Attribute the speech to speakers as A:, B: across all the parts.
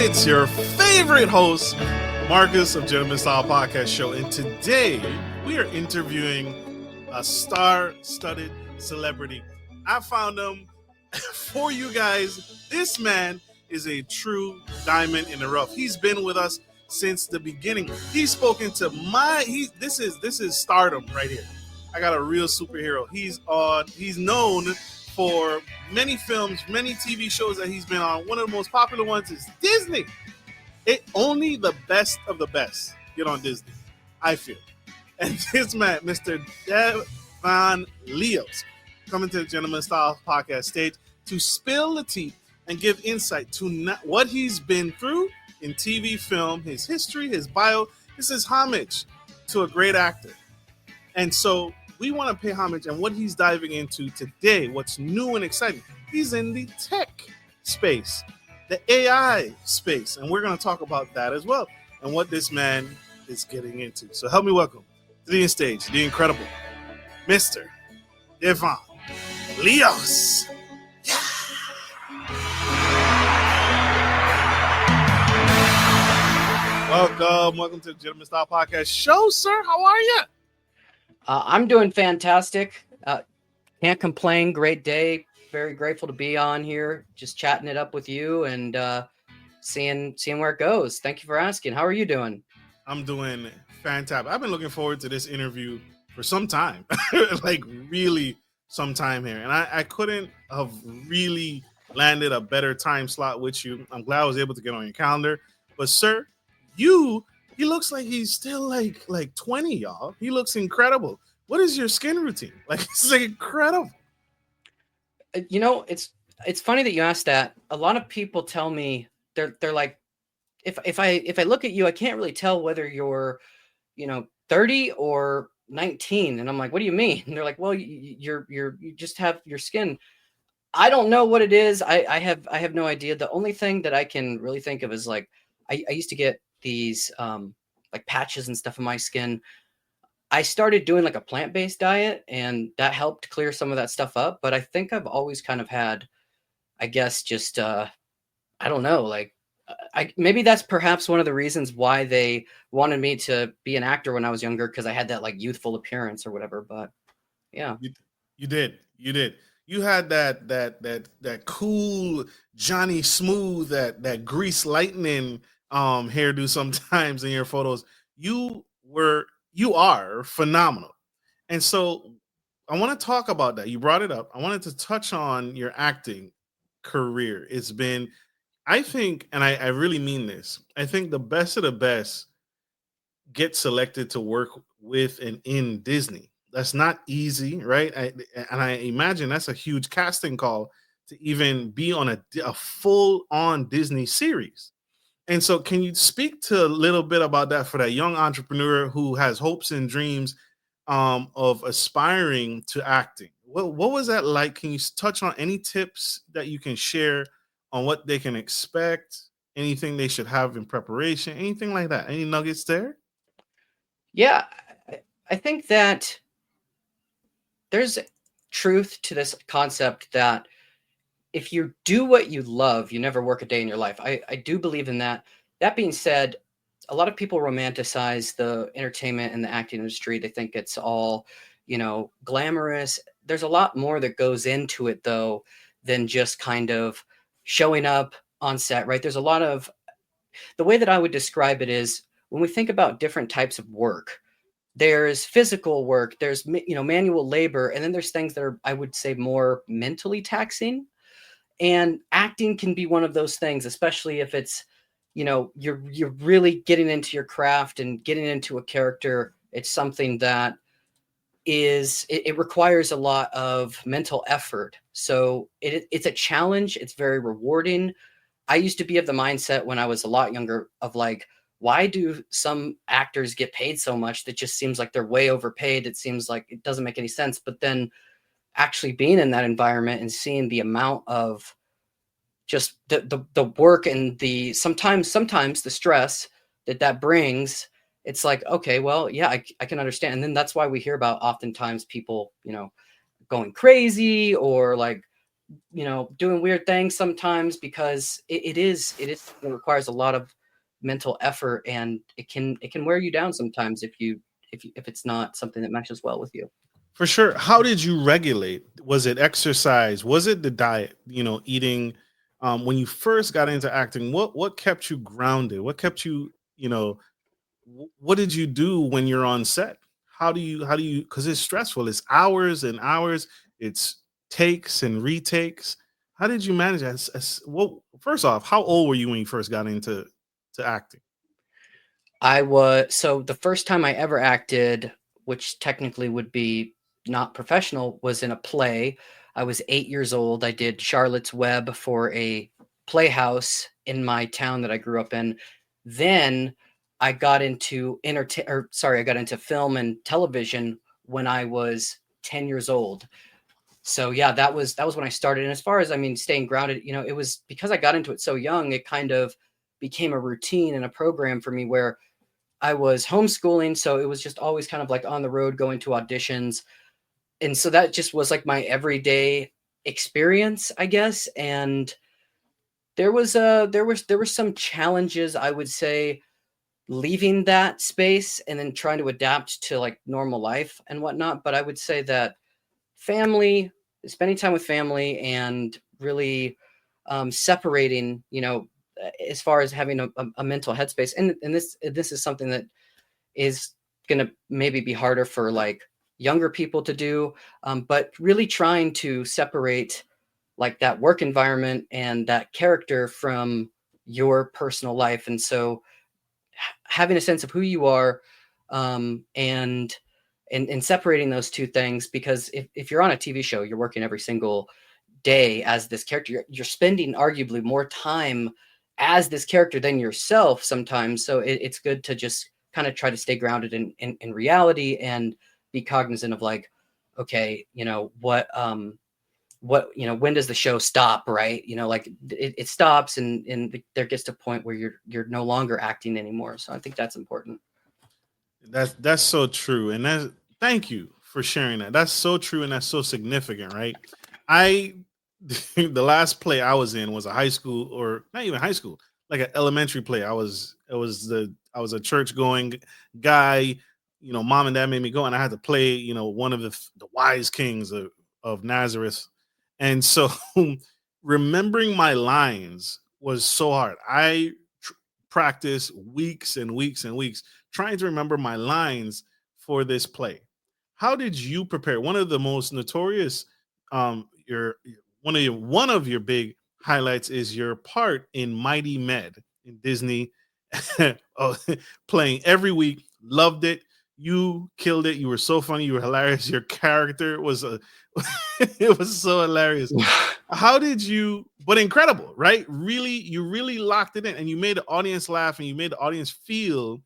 A: It's your favorite host, Marcus of Gentleman Style Podcast Show. And today we are interviewing a star-studded celebrity. I found him for you guys. This man is a true diamond in the rough. He's been with us since the beginning. He's spoken to this is stardom right here. I got a real superhero. He's known for many films, many TV shows that he's been on. One of the most popular ones is Disney. Only the best of the best get on Disney, I feel. And this man, Mr. Devan Leos, coming to the Gentleman Style Podcast stage to spill the tea and give insight to what he's been through in TV, film, his history, his bio. This is homage to a great actor. And so we want to pay homage and what he's diving into today, what's new and exciting. He's in the tech space, the AI space, and we're going to talk about that as well and what this man is getting into. So help me welcome to the stage, the incredible Mr. Devan Leos. Welcome to the Gentleman Style Podcast Show, sir. How are you?
B: I'm doing fantastic. Can't complain. Great day. Very grateful to be on here, just chatting it up with you and seeing where it goes. Thank you for asking. How are you doing?
A: I'm doing fantastic. I've been looking forward to this interview for some time, like really some time here. And I couldn't have really landed a better time slot with you. I'm glad I was able to get on your calendar. But sir, he looks like he's still like 20, y'all. He looks incredible. What is your skin routine? Like, it's like incredible.
B: You know, it's funny that you asked that. A lot of people tell me they're like, if I look at you, I can't really tell whether you're, 30 or 19. And I'm like, what do you mean? And they're like, well, you just have your skin. I don't know what it is. I have no idea. The only thing that I can really think of is like, I used to get these like patches and stuff in my skin. I started doing like a plant-based diet and that helped clear some of that stuff up. But I think I've always kind of had, I guess, just, I don't know, like maybe that's perhaps one of the reasons why they wanted me to be an actor when I was younger. Cause I had that like youthful appearance or whatever, but yeah.
A: You did. You had that cool Johnny Smooth, that Grease Lightning hairdo sometimes in your photos. You are phenomenal. And so I want to talk about that. You brought it up. I wanted to touch on your acting career. It's been, I think, and I really mean this, I think the best of the best get selected to work with and in Disney. That's not easy, right? I imagine that's a huge casting call to even be on a full-on Disney series. And so can you speak to a little bit about that for that young entrepreneur who has hopes and dreams of aspiring to acting? What was that like? Can you touch on any tips that you can share on what they can expect, anything they should have in preparation, anything like that? Any nuggets there?
B: Yeah, I think that there's truth to this concept that if you do what you love, you never work a day in your life. I do believe in that. That being said, a lot of people romanticize the entertainment and the acting industry. They think it's all, glamorous. There's a lot more that goes into it, though, than just kind of showing up on set, right? There's a lot of, the way that I would describe it is when we think about different types of work, there's physical work, there's, manual labor, and then there's things that are, I would say, more mentally taxing. And acting can be one of those things, especially if it's, you're really getting into your craft and getting into a character. It's something that it requires a lot of mental effort. So it's a challenge. It's very rewarding. I used to be of the mindset when I was a lot younger of like, why do some actors get paid so much? That just seems like they're way overpaid. It seems like it doesn't make any sense. But then actually being in that environment and seeing the amount of just the work and the sometimes the stress that brings, it's like, okay, well, yeah, I can understand. And then that's why we hear about oftentimes people, going crazy or like doing weird things sometimes, because it requires a lot of mental effort, and it can wear you down sometimes if it's not something that meshes well with you.
A: For sure. How did you regulate? Was it exercise? Was it the diet? Eating. When you first got into acting, what kept you grounded? What kept you? What did you do when you're on set? How do you? Because it's stressful. It's hours and hours. It's takes and retakes. How did you manage that? Well, first off, how old were you when you first got into acting?
B: So the first time I ever acted, which technically would be not professional, was in a play. I was 8 years old. I did Charlotte's Web for a playhouse in my town that I grew up in. Then I got into I got into film and television when I was 10 years old. So yeah, that was when I started. And as far as, I mean, staying grounded, it was because I got into it so young, it kind of became a routine and a program for me, where I was homeschooling, so it was just always kind of like on the road going to auditions. And so that just was like my everyday experience, I guess. And there were some challenges, I would say, leaving that space and then trying to adapt to like normal life and whatnot. But I would say that family, spending time with family, and really separating, as far as having a mental headspace. And this is something that is going to maybe be harder for like younger people to do, but really trying to separate like that work environment and that character from your personal life. And so having a sense of who you are, and separating those two things, because if you're on a TV show, you're working every single day as this character. You're spending arguably more time as this character than yourself sometimes. So it's good to just kind of try to stay grounded in reality, and be cognizant of like, okay, when does the show stop, right? Like it stops, and there gets to a point where you're no longer acting anymore. So I think that's important.
A: That's so true, and that's thank you for sharing that. That's so true, and that's so significant, right? I the last play I was in was a high school, or not even high school, like an elementary play. I was a church going guy. Mom and dad made me go, and I had to play one of the wise kings of Nazareth, and so remembering my lines was so hard. I practiced weeks and weeks and weeks trying to remember my lines for this play. How did you prepare? One of the most notorious, your one of your big highlights is your part in Mighty Med in Disney. Oh, playing every week. Loved it. You killed it. You were so funny. You were hilarious. Your character was it was so hilarious. How did you, but incredible, right? Really, you really locked it in, and you made the audience laugh, and you made the audience feel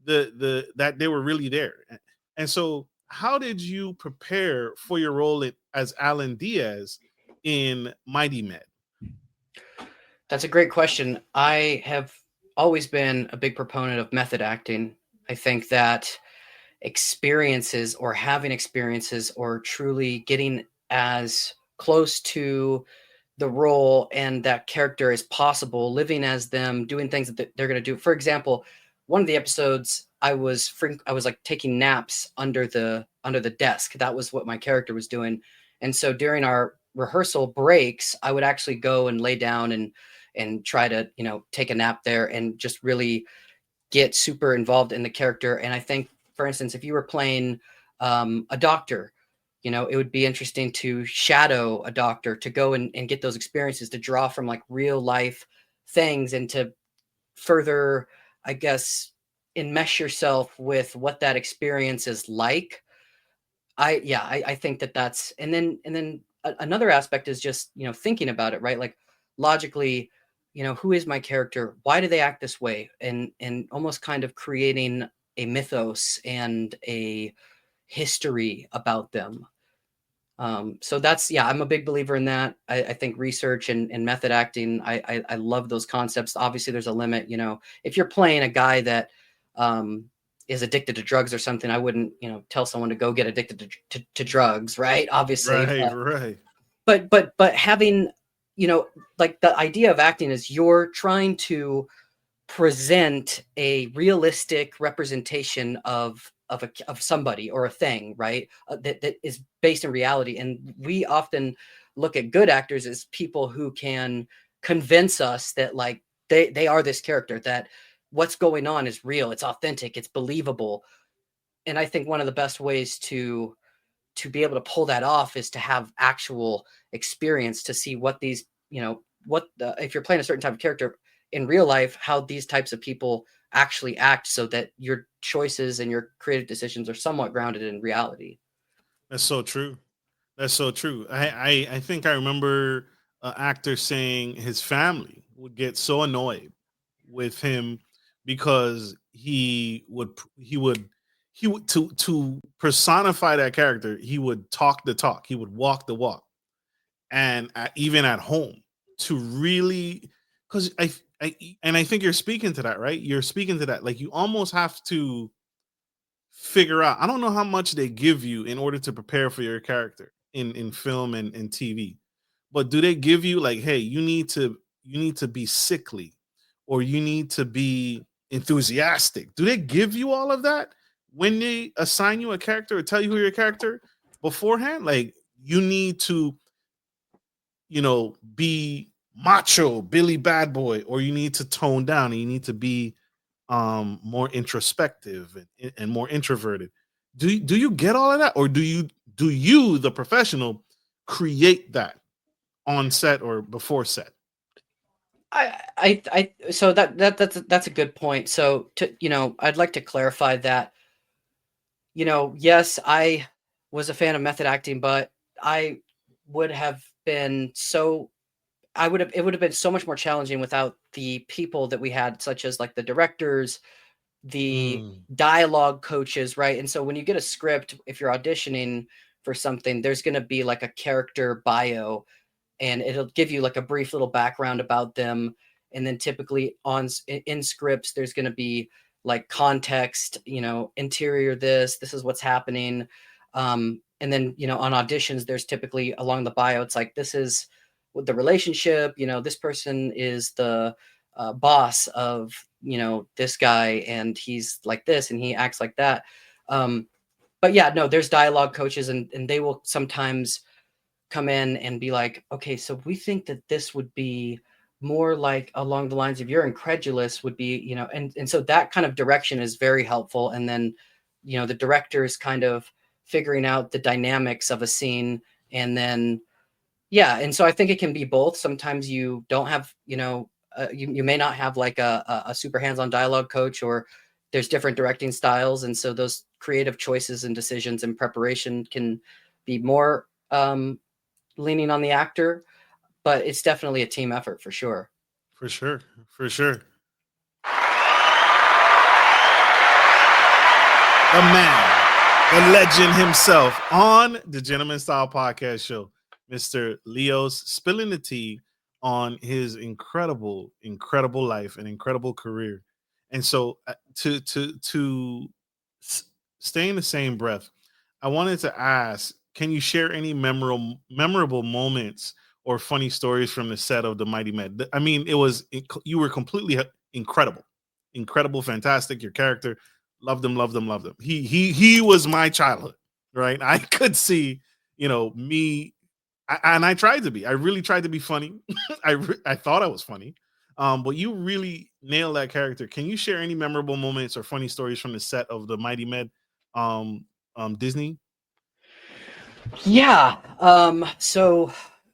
A: the that they were really there. And so how did you prepare for your role as Alan Diaz in Mighty Med?
B: That's a great question. I have always been a big proponent of method acting. I think that experiences, or having experiences, or truly getting as close to the role and that character as possible, living as them, doing things that they're going to do. For example, one of the episodes, I was like taking naps under the desk. That was what my character was doing. And so during our rehearsal breaks, I would actually go and lay down and try to, take a nap there, and just really get super involved in the character. And I think, for instance, if you were playing a doctor, it would be interesting to shadow a doctor, to go and get those experiences, to draw from like real life things, and to further, I guess, enmesh yourself with what that experience is like. I think that's, and then another aspect is just, thinking about it, right? Like logically, who is my character? Why do they act this way? And almost kind of creating a mythos and a history about them. So that's, yeah, I'm a big believer in that. I think research and method acting, I love those concepts. Obviously, there's a limit. If you're playing a guy that is addicted to drugs or something, I wouldn't, tell someone to go get addicted to drugs, right? Obviously,
A: Right,
B: but
A: right.
B: but having, like the idea of acting is you're trying to present a realistic representation of somebody or a thing, right? That is based in reality. And we often look at good actors as people who can convince us that like they are this character, that what's going on is real, it's authentic, it's believable. And I think one of the best ways to be able to pull that off is to have actual experience, to see what these, if you're playing a certain type of character in real life, how these types of people actually act, so that your choices and your creative decisions are somewhat grounded in reality.
A: That's so true. That's so true. I think I remember an actor saying his family would get so annoyed with him because he would to personify that character. He would talk the talk. He would walk the walk, and even at home to really, because I think you're speaking to that, right? You're speaking to that. Like you almost have to figure out. I don't know how much they give you in order to prepare for your character in film and TV, but do they give you like, hey, you need to be sickly, or you need to be enthusiastic? Do they give you all of that when they assign you a character or tell you who your character beforehand? Like you need to, be macho, Billy Bad Boy, or you need to tone down and you need to be more introspective and more introverted. Do you get all of that, or do you the professional create that on set or before set?
B: So that's a good point. So I'd like to clarify that, yes, I was a fan of method acting, but I would have been so it would have been so much more challenging without the people that we had, such as like the directors, the
A: Mm,
B: dialogue coaches, right? And so when you get a script, if you're auditioning for something, there's going to be like a character bio, and it'll give you like a brief little background about them. And then typically in scripts, there's going to be like context, interior, this is what's happening. And then, on auditions, there's typically along the bio, it's like, this is the relationship, this person is the boss of, this guy, and he's like this and he acts like that. But yeah, no, there's dialogue coaches, and they will sometimes come in and be like, okay, so we think that this would be more like along the lines of you're incredulous would be, and so that kind of direction is very helpful. And then, the director is kind of figuring out the dynamics of a scene. And then, yeah. And so I think it can be both. Sometimes you don't have, you may not have like a super hands-on dialogue coach, or there's different directing styles. And so those creative choices and decisions and preparation can be more, leaning on the actor, but it's definitely a team effort for sure.
A: for sure, for sure. The man, the legend himself on the Gentleman Style Podcast Show, Mr. Leos, spilling the tea on his incredible, incredible life and incredible career. And so, to stay in the same breath, I wanted to ask: can you share any memorable moments or funny stories from the set of the Mighty Med? I mean, you were completely incredible, incredible, fantastic. Your character, loved him, loved him, loved him. He was my childhood, right? I could see, me, and I tried to be. I really tried to be funny. I thought I was funny, but you really nailed that character. Can you share any memorable moments or funny stories from the set of the Mighty Med, um, Disney?
B: Yeah. So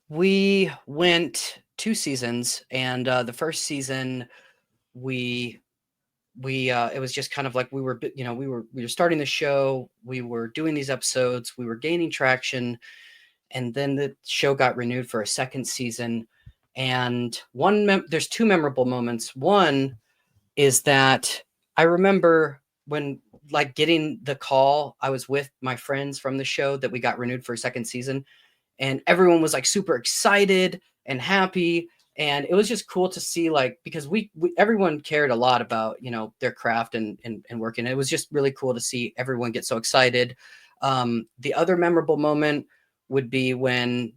B: we went 2 seasons, and the first season we it was just kind of like we were starting the show, we were doing these episodes, we were gaining traction, and then the show got renewed for a second season. And there's two memorable moments. One is that I remember when, like, getting the call, I was with my friends from the show that we got renewed for a second season, and everyone was like super excited and happy. And it was just cool to see, like, because we everyone cared a lot about, their craft and work. And it was just really cool to see everyone get so excited. The other memorable moment would be when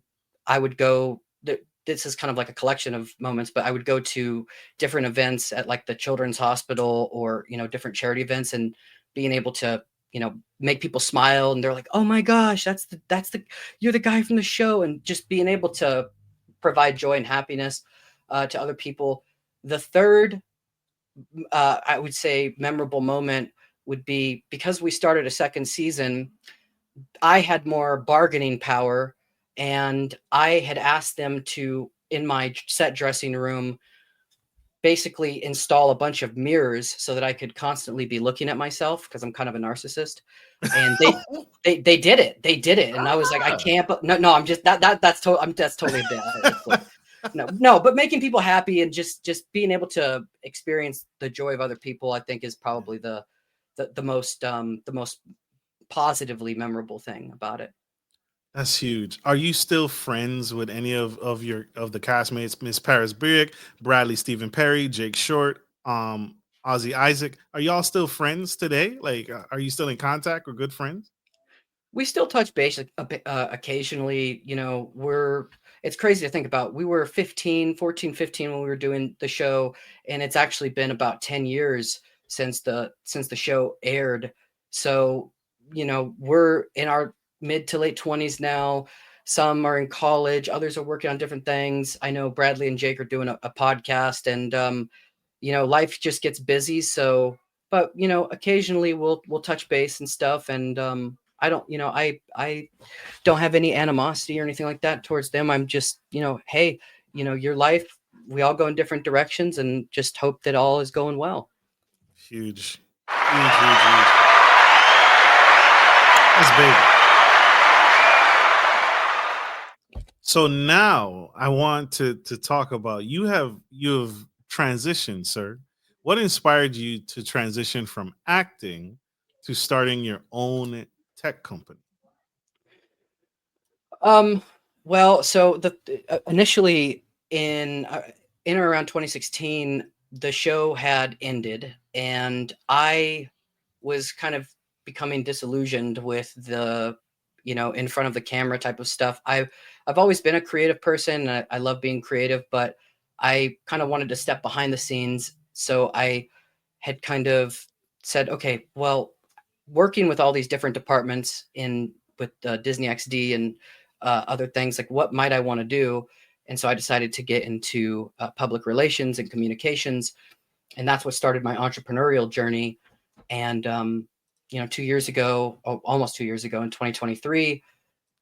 B: I would go. This is kind of like a collection of moments, but I would go to different events at like the Children's Hospital or different charity events, and being able to make people smile, and they're like, "Oh my gosh, that's the you're the guy from the show," and just being able to provide joy and happiness to other people. The third, I would say, memorable moment would be because we started a second season. I had more bargaining power, and I had asked them to, in my set dressing room, basically install a bunch of mirrors so that I could constantly be looking at myself, because I'm kind of a narcissist. And they did it. They did it, and I was like, I can't. But no, I'm just that's totally bad. No, but making people happy and just being able to experience the joy of other people, I think, is probably the most positively memorable thing about it.
A: That's huge. Are you still friends with any of the castmates, Miss Paris Burek, Bradley Stephen Perry, Jake Short, Ozzy Isaac? Are y'all still friends today? Like, are you still in contact or good friends?
B: We still touch base a bit, occasionally. It's crazy to think about. We were 14, 15 when we were doing the show, and it's actually been about 10 years since the show aired. So, we're in our mid to late 20s now. Some are in college, others are working on different things. I know Bradley and Jake are doing a podcast, and life just gets busy. So, but occasionally we'll touch base and stuff, and I don't, I don't have any animosity or anything like that towards them. I'm just, hey, your life, we all go in different directions, and just hope that all is going well.
A: Huge, huge, huge, huge. That's big. So now I want to talk about you've transitioned, sir. What inspired you to transition from acting to starting your own tech company?
B: Um, well, so the initially in or around 2016, the show had ended, and I was kind of becoming disillusioned with the in front of the camera type of stuff. I've always been a creative person, and I love being creative, but I kind of wanted to step behind the scenes. So I had kind of said, okay, well, working with all these different departments in with Disney XD and other things, like, what might I want to do? And so I decided to get into public relations and communications, and that's what started my entrepreneurial journey. And 2 years ago, almost 2 years ago, in 2023,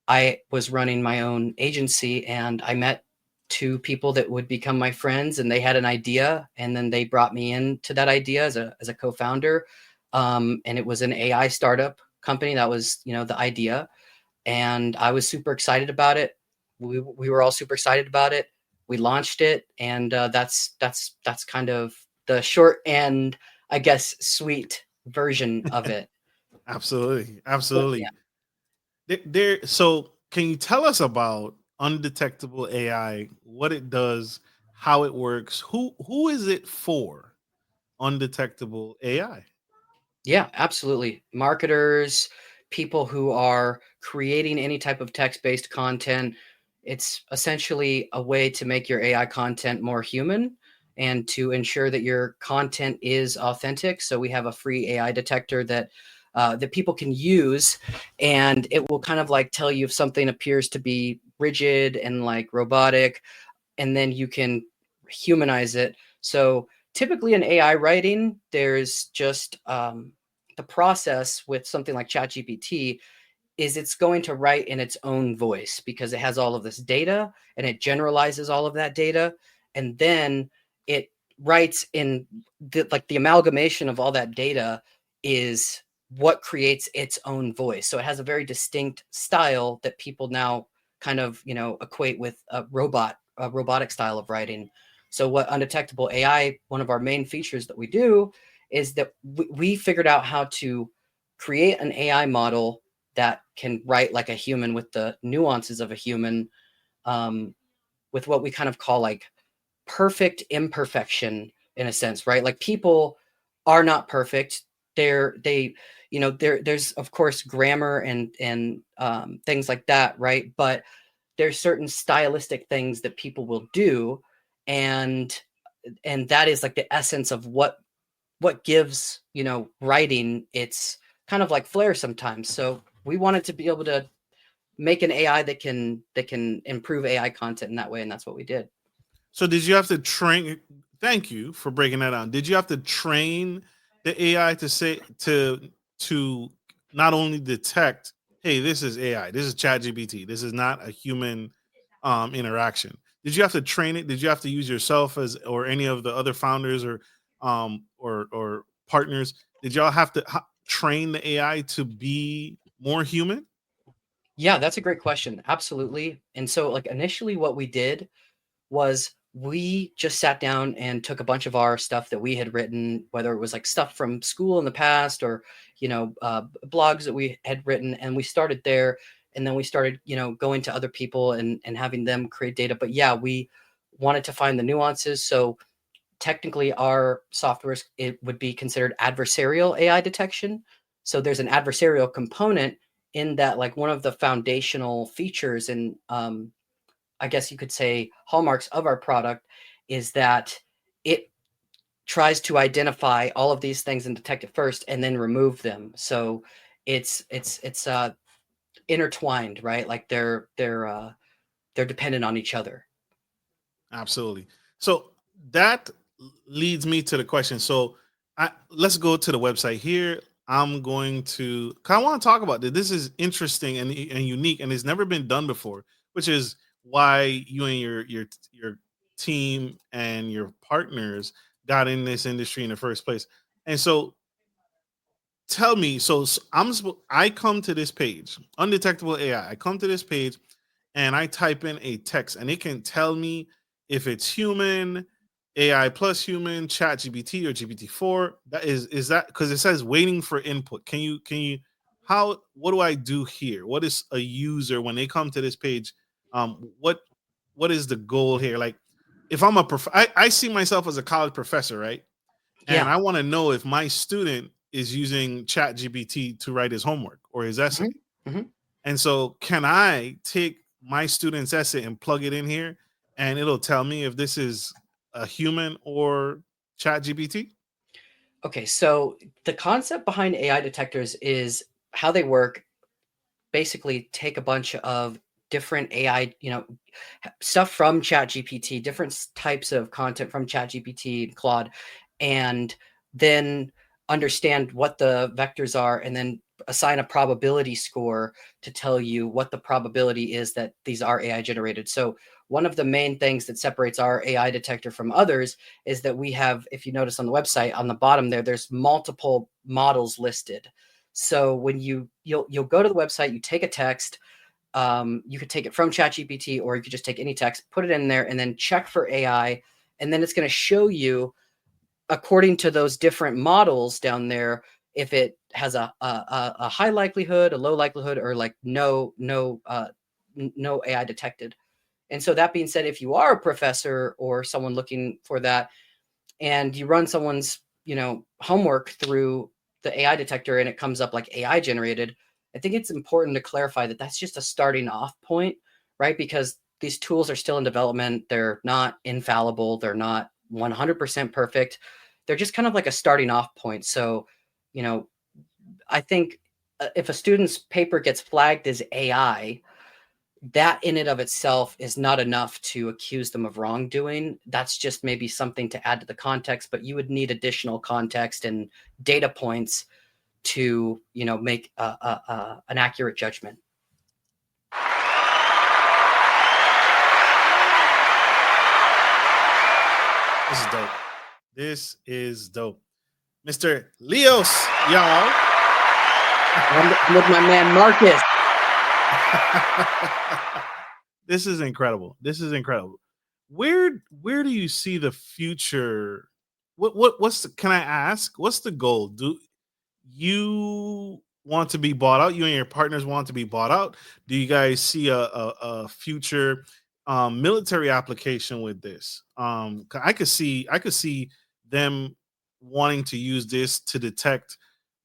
B: I was running my own agency, and I met two people that would become my friends, and they had an idea, and then they brought me into that idea as a co-founder. And it was an AI startup company. That was, the idea. And I was super excited about it. We were all super excited about it. We launched it, and that's kind of the short and, I guess, sweet version of it.
A: Absolutely,
B: But yeah.
A: absolutely. So, can you tell us about Undetectable AI? What it does, how it works, who is it for? Undetectable AI.
B: Yeah, absolutely. Marketers, people who are creating any type of text-based content. It's essentially a way to make your AI content more human and to ensure that your content is authentic. So we have a free AI detector that people can use, and it will kind of like tell you if something appears to be rigid and like robotic, and then you can humanize it. So typically in AI writing, there's just the process with something like ChatGPT is it's going to write in its own voice because it has all of this data, and it generalizes all of that data, and then it writes in the amalgamation of all that data is what creates its own voice. So it has a very distinct style that people now kind of equate with a robotic style of writing. So what Undetectable AI, one of our main features that we do, is that we figured out how to create an AI model that can write like a human with the nuances of a human, with what we kind of call like perfect imperfection, in a sense, right? Like, people are not perfect. There's of course grammar and things like that, right? But there's certain stylistic things that people will do, and that is like the essence of what gives, you know, writing its kind of like flair sometimes. So we wanted to be able to make an AI that can improve AI content in that way, and that's what we did.
A: So did you have to train? Thank you for breaking that down. Did you have to train the AI to say to not only detect, hey, this is AI, this is ChatGPT, this is not a human interaction. Did you have to train it? Did you have to use yourself as or any of the other founders or partners? Did y'all have to train the AI to be more human?
B: Yeah, that's a great question. Absolutely. And so like initially what we did was we just sat down and took a bunch of our stuff that we had written, whether it was like stuff from school in the past or, you know, blogs that we had written, and we started there. And then we started, you know, going to other people and having them create data. But yeah, we wanted to find the nuances. So technically our software, it would be considered adversarial AI detection. So there's an adversarial component in that, like one of the foundational features and I guess you could say hallmarks of our product is that it tries to identify all of these things and detect it first and then remove them. So it's intertwined, right? Like they're dependent on each other.
A: Absolutely. So that leads me to the question. So let's go to the website here. I'm going to. 'Cause I want to talk about this. This is interesting and unique, and it's never been done before. Which is why you and your team and your partners got in this industry in the first place. And so, tell me. So I come to this page, Undetectable AI. I come to this page and I type in a text and it can tell me if it's human, AI plus human, chat GPT or GPT-4. That is that because it says waiting for input. Can you how what do I do here? What is a user when they come to this page? What is the goal here? Like if I'm I see myself as a college professor, right? And
B: Yeah.
A: I want to know if my student is using chat GPT to write his homework or his essay.
B: Hmm. Hmm.
A: And so, can I take my student's essay and plug it in here, and it'll tell me if this is a human or Chat GPT?
B: Okay, so the concept behind AI detectors is how they work. Basically, take a bunch of different AI, you know, stuff from ChatGPT, different types of content from ChatGPT and Claude, and then understand what the vectors are, and then assign a probability score to tell you what the probability is that these are AI generated. So one of the main things that separates our AI detector from others is that we have, if you notice on the website on the bottom there, there's multiple models listed. So when you'll go to the website, you take a text, you could take it from ChatGPT, or you could just take any text, put it in there, and then check for AI. And then it's going to show you, according to those different models down there, if it has a high likelihood, a low likelihood, or like no AI detected. And so that being said, if you are a professor or someone looking for that, and you run someone's, you know, homework through the AI detector and it comes up like AI generated, I think it's important to clarify that that's just a starting off point, right? Because these tools are still in development. They're not infallible. They're not 100% perfect. They're just kind of like a starting off point. So, you know, I think if a student's paper gets flagged as AI, that in and of itself is not enough to accuse them of wrongdoing. That's just maybe something to add to the context, but you would need additional context and data points to, you know, make an accurate judgment.
A: This is dope. This is dope. Mr. Leos, y'all.
B: I'm with my man Marcus.
A: This is incredible. This is incredible. Where do you see the future? What's the, can I ask? What's the goal? Do you want to be bought out? You and your partners want to be bought out? Do you guys see a future military application with this? 'Cause I could see them wanting to use this to detect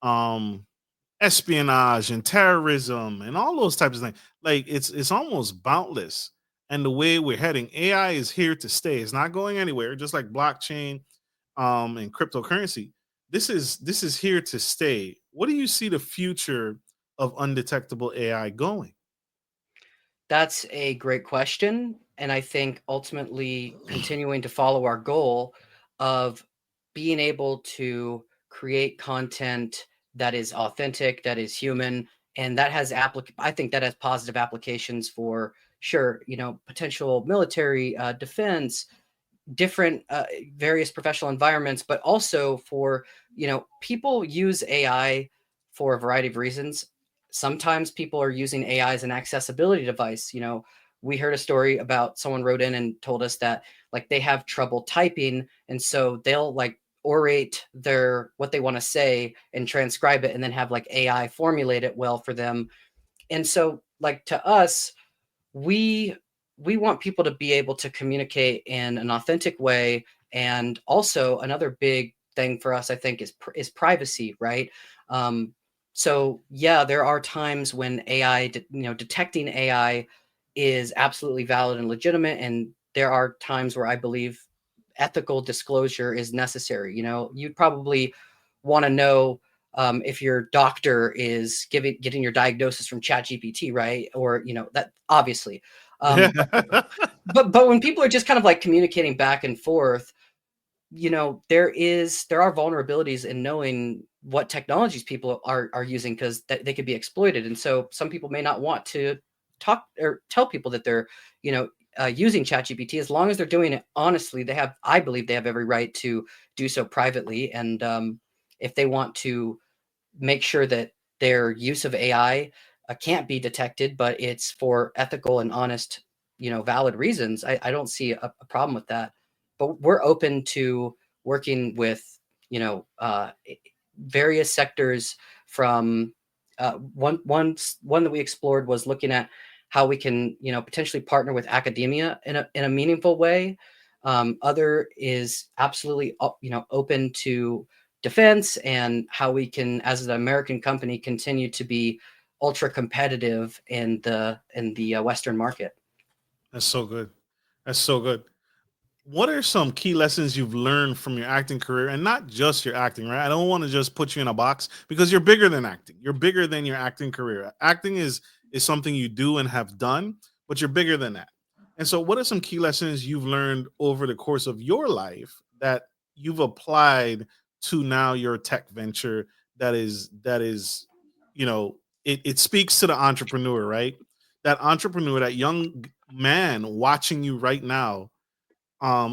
A: um espionage and terrorism and all those types of things. Like it's almost boundless. And the way we're heading, AI is here to stay. It's not going anywhere. Just like blockchain, and cryptocurrency, this is here to stay. What do you see the future of undetectable AI going?
B: That's a great question. And I think ultimately continuing to follow our goal of being able to create content that is authentic, that is human, and that has I think that has positive applications for sure, potential military, defense, different various professional environments, but also for, people use AI for a variety of reasons. Sometimes people are using AI as an accessibility device. We heard a story about someone wrote in and told us that like they have trouble typing, and so they'll like orate their what they want to say and transcribe it and then have like AI formulate it well for them. And so like to us, we we want people to be able to communicate in an authentic way. And also another big thing for us, I think, is privacy, right? So yeah, there are times when detecting AI is absolutely valid and legitimate, and there are times where I believe ethical disclosure is necessary. You'd probably want to know, if your doctor is getting your diagnosis from ChatGPT, right? Or that obviously.
A: Yeah.
B: But when people are just kind of like communicating back and forth, there are vulnerabilities in knowing what technologies people are using, because they could be exploited. And so some people may not want to talk or tell people that they're you know using ChatGPT. As long as they're doing it honestly, I believe they have every right to do so privately. And if they want to make sure that their use of AI can't be detected, but it's for ethical and honest, valid reasons, I don't see a problem with that. But we're open to working with, various sectors. From one that we explored was looking at how we can, potentially partner with academia in a meaningful way. Other is absolutely, open to defense and how we can, as an American company, continue to be ultra competitive in the Western market.
A: That's so good. That's so good. What are some key lessons you've learned from your acting career, and not just your acting, right? I don't want to just put you in a box, because you're bigger than acting. You're bigger than your acting career. Acting is something you do and have done, but you're bigger than that. And so what are some key lessons you've learned over the course of your life that you've applied to now your tech venture, that is, it speaks to the entrepreneur, right? That entrepreneur, that young man watching you right now,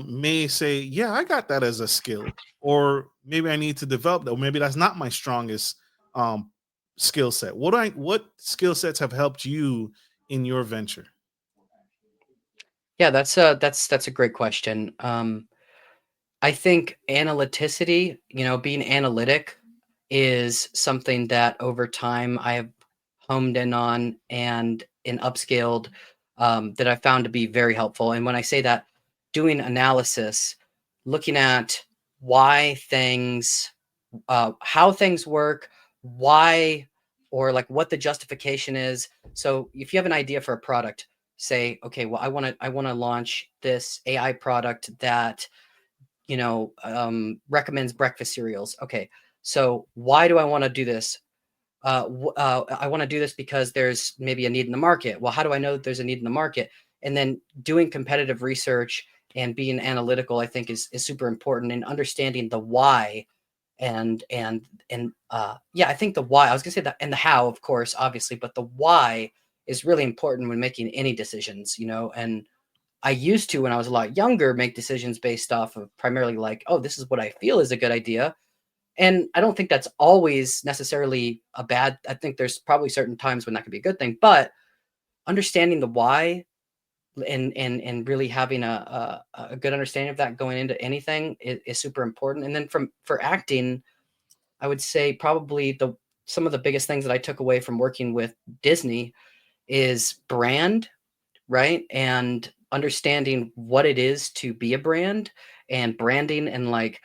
A: may say, "Yeah, I got that as a skill," or maybe I need to develop that, or maybe that's not my strongest um, skill set. What skill sets have helped you in your venture?
B: Yeah, that's a great question. I think analyticity, being analytic, is something that over time I have homed in on and upscaled, that I found to be very helpful. And when I say that, doing analysis, looking at why things, how things work, why, or like what the justification is. So if you have an idea for a product, say, okay, well, I want to launch this AI product that recommends breakfast cereals. Okay, so why do I want to do this? I want to do this because there's maybe a need in the market. Well, how do I know that there's a need in the market? And then doing competitive research and being analytical, I think, is super important, and understanding the why. And yeah, I think the why. I was gonna say that, and the how, of course, obviously, but the why is really important when making any decisions. And I used to, when I was a lot younger, make decisions based off of primarily like, oh, this is what I feel is a good idea. And I don't think that's always necessarily a bad. I think there's probably certain times when that can be a good thing, but understanding the why, and really having a good understanding of that going into anything is super important. And then for acting, I would say probably the some of the biggest things that I took away from working with Disney is brand, right? And understanding what it is to be a brand, and branding, and like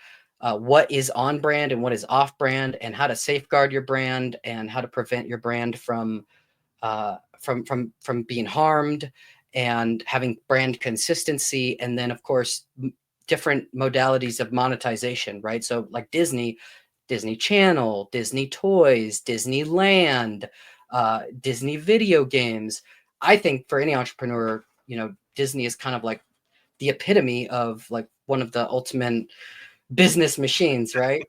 B: what is on brand and what is off brand, and how to safeguard your brand and how to prevent your brand from being harmed, and having brand consistency. And then, of course, different modalities of monetization, right? So like Disney Channel, Disney Toys, Disneyland, Disney video games. I think for any entrepreneur, Disney is kind of like the epitome of like one of the ultimate business machines, right?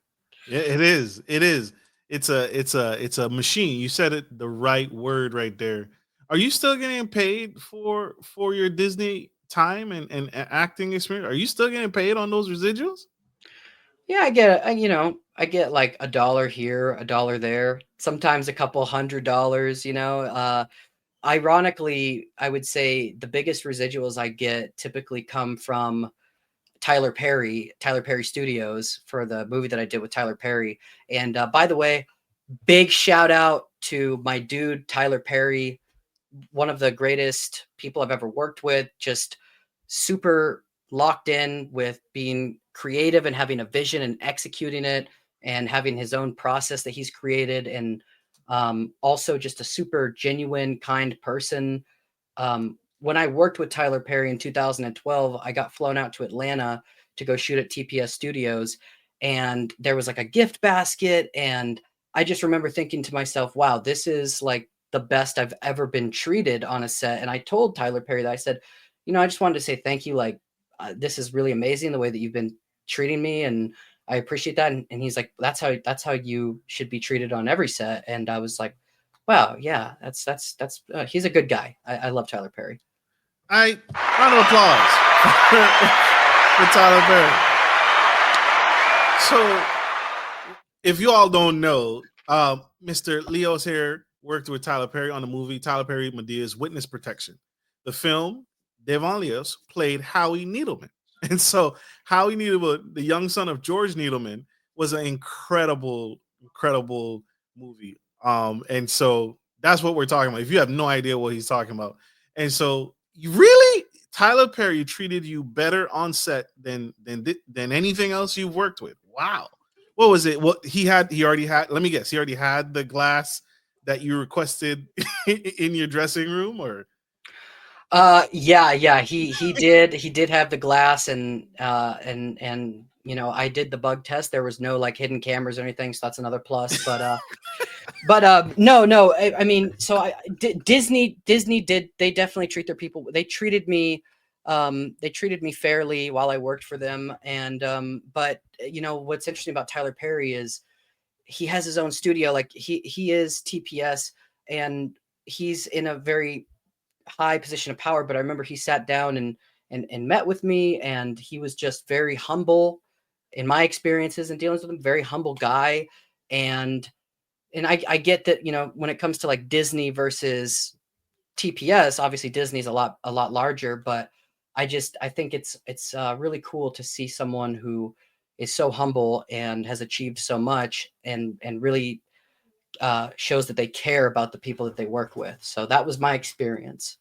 A: Yeah, it is. It is. It's a machine. You said it the right word right there. Are you still getting paid for your Disney time and acting experience? Are you still getting paid on those residuals?
B: Yeah, I get like $1 here, $1 there, sometimes a couple $100. Ironically, I would say the biggest residuals I get typically come from TylerPerry Studios, for the movie that I did with TylerPerry. And by the way, big shout out to my dude TylerPerry, one of the greatest people I've ever worked with. Just super locked in with being creative and having a vision and executing it, and having his own process that he's created. And also just a super genuine, kind person. When I worked with TylerPerry in 2012, I got flown out to Atlanta to go shoot at TPS Studios, and there was like a gift basket. And I just remember thinking to myself, wow, this is like the best I've ever been treated on a set. And I told TylerPerry that, I said, I just wanted to say thank you. Like, this is really amazing the way that you've been treating me, and I appreciate that. And he's like, that's how you should be treated on every set. And I was like, wow, yeah, that's he's a good guy. I love TylerPerry.
A: Round of applause for Tyler Perry. So, if you all don't know, Mr. Leos here worked with TylerPerry on the movie TylerPerry Madea's Witness Protection. The film, Devan Leos played Howie Needleman. And so Howie Needleman, the young son of George Needleman, was an incredible movie. And so that's what we're talking about. If you have no idea what he's talking about. And so TylerPerry treated you better on set than anything else you've worked with. Wow. What was it? What he already had, let me guess, he already had the glass that you requested in your dressing room, or?
B: Yeah, he did have the glass, and I did the bug test. There was no like hidden cameras or anything, so that's another plus. But no, I mean, so Disney did, they definitely treat their people. They treated me fairly while I worked for them. And but what's interesting about TylerPerry is he has his own studio. Like he is TPS, and he's in a very high position of power. But I remember he sat down and met with me, and he was just very humble in my experiences and dealings with him. Very humble guy. And I get that, when it comes to like Disney versus TPS, obviously Disney's a lot larger, but I think it's really cool to see someone who is so humble and has achieved so much, and really shows that they care about the people that they work with. So that was my experience.